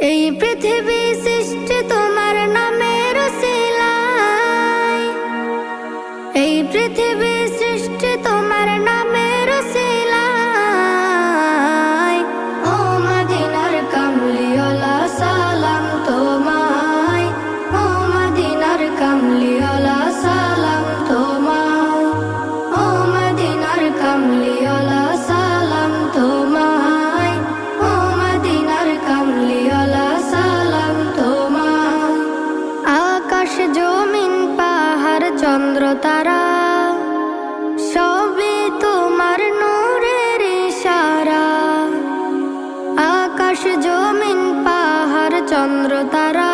এই পৃথিবী সৃষ্টি তোমার নামের উসিলায়, এই পৃথিবী সৃষ্টি তোমার নামের উসিলায়। ও মদিনার কামলিওয়ালা সালাম তোমায়, ও মদিনার কামলিওয়ালা সালাম তোমায়, ও মদিনার কামলিওয়ালা সালাম তোমায়, ও মদিনার কামলিওয়ালা সালাম তোমায়। আকাশ জমিন পাহাড় চন্দ্র তারা সবই তোমার নূরের ইশারা। আকাশ জমিন পাহাড় চন্দ্র তারা